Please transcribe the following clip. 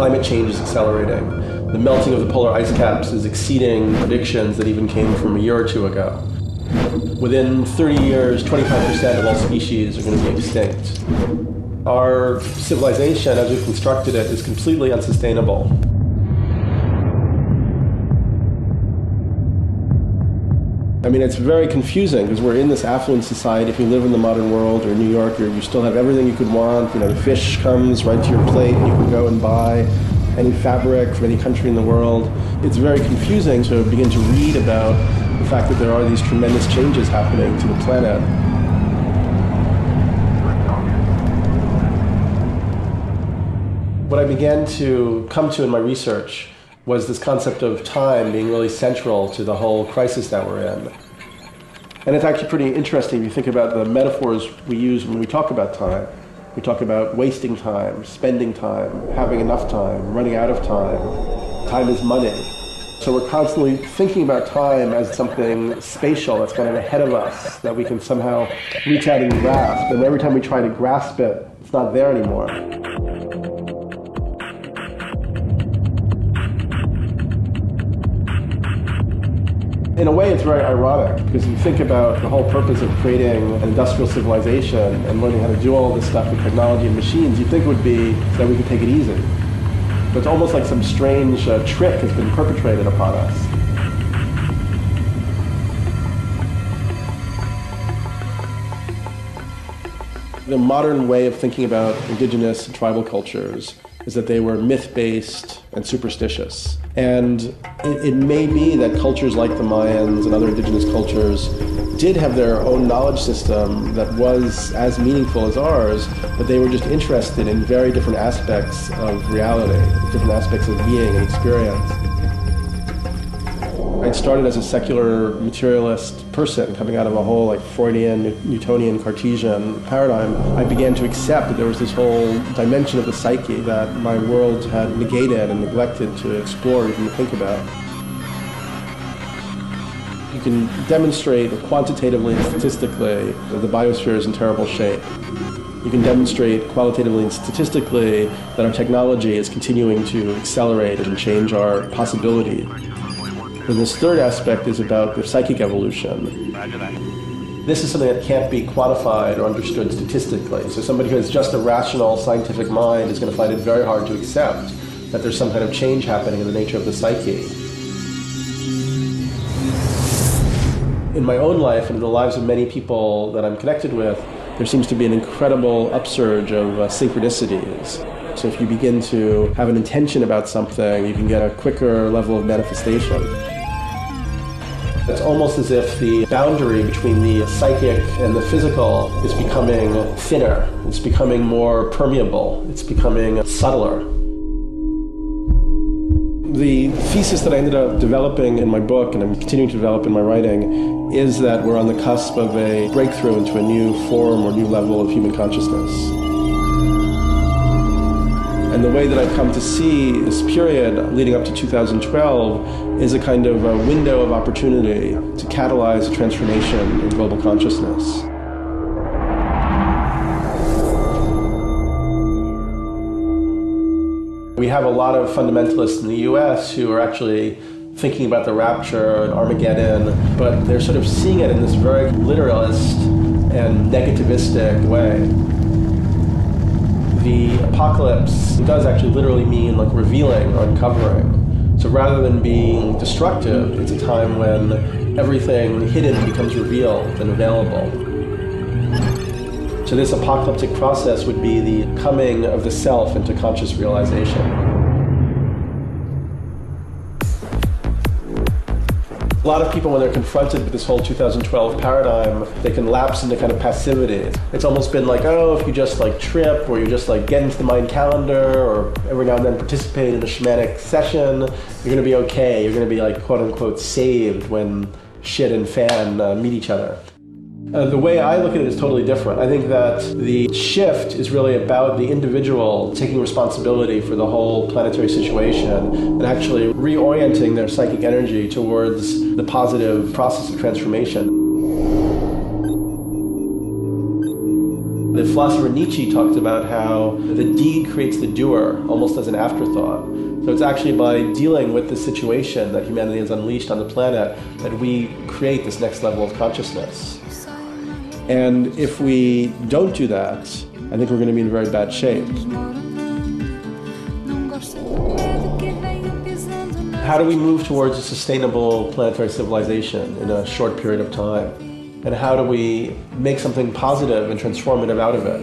Climate change is accelerating. The melting of the polar ice caps is exceeding predictions that even came from a year or two ago. Within 30 years, 25% of all species are going to be extinct. Our civilization, as we've constructed it, is completely unsustainable. I mean, it's very confusing because we're in this affluent society. If you live in the modern world or in New York, you still have everything you could want. You know, the fish comes right to your plate and you can go and buy any fabric from any country in the world. It's very confusing to begin to read about the fact that there are these tremendous changes happening to the planet. What I began to come to in my research was this concept of time being really central to the whole crisis that we're in. And it's actually pretty interesting if you think about the metaphors we use when we talk about time. We talk about wasting time, spending time, having enough time, running out of time. Time is money. So we're constantly thinking about time as something spatial that's kind of ahead of us, that we can somehow reach out and grasp. And every time we try to grasp it, it's not there anymore. In a way, it's very ironic, because you think about the whole purpose of creating an industrial civilization and learning how to do all this stuff with technology and machines, you'd think it would be so that we could take it easy. But it's almost like some strange trick has been perpetrated upon us. The modern way of thinking about indigenous and tribal cultures is that they were myth-based and superstitious. And it may be that cultures like the Mayans and other indigenous cultures did have their own knowledge system that was as meaningful as ours, but they were just interested in very different aspects of reality, different aspects of being and experience. I started as a secular materialist person coming out of a whole Freudian, Newtonian, Cartesian paradigm. I began to accept that there was this whole dimension of the psyche that my world had negated and neglected to explore, even to think about. You can demonstrate quantitatively and statistically that the biosphere is in terrible shape. You can demonstrate qualitatively and statistically that our technology is continuing to accelerate and change our possibility. And this third aspect is about the psychic evolution. This is something that can't be quantified or understood statistically. So somebody who has just a rational scientific mind is going to find it very hard to accept that there's some kind of change happening in the nature of the psyche. In my own life and in the lives of many people that I'm connected with, there seems to be an incredible upsurge of synchronicities. So if you begin to have an intention about something, you can get a quicker level of manifestation. It's almost as if the boundary between the psychic and the physical is becoming thinner. It's becoming more permeable. It's becoming subtler. The thesis that I ended up developing in my book, and I'm continuing to develop in my writing, is that we're on the cusp of a breakthrough into a new form or new level of human consciousness. And the way that I've come to see this period leading up to 2012 is a kind of a window of opportunity to catalyze a transformation in global consciousness. We have a lot of fundamentalists in the US who are actually thinking about the rapture and Armageddon, but they're sort of seeing it in this very literalist and negativistic way. The apocalypse does actually literally mean revealing or uncovering. So rather than being destructive, it's a time when everything hidden becomes revealed and available. So this apocalyptic process would be the coming of the self into conscious realization. A lot of people, when they're confronted with this whole 2012 paradigm, they can lapse into kind of passivity. It's almost been like, oh, if you just trip, or you just get into the mind calendar, or every now and then participate in a shamanic session, you're going to be okay. You're going to be quote unquote saved when shit and fan meet each other. The way I look at it is totally different. I think that the shift is really about the individual taking responsibility for the whole planetary situation and actually reorienting their psychic energy towards the positive process of transformation. The philosopher Nietzsche talked about how the deed creates the doer, almost as an afterthought. So it's actually by dealing with the situation that humanity has unleashed on the planet that we create this next level of consciousness. And if we don't do that, I think we're going to be in very bad shape. How do we move towards a sustainable planetary civilization in a short period of time? And how do we make something positive and transformative out of it?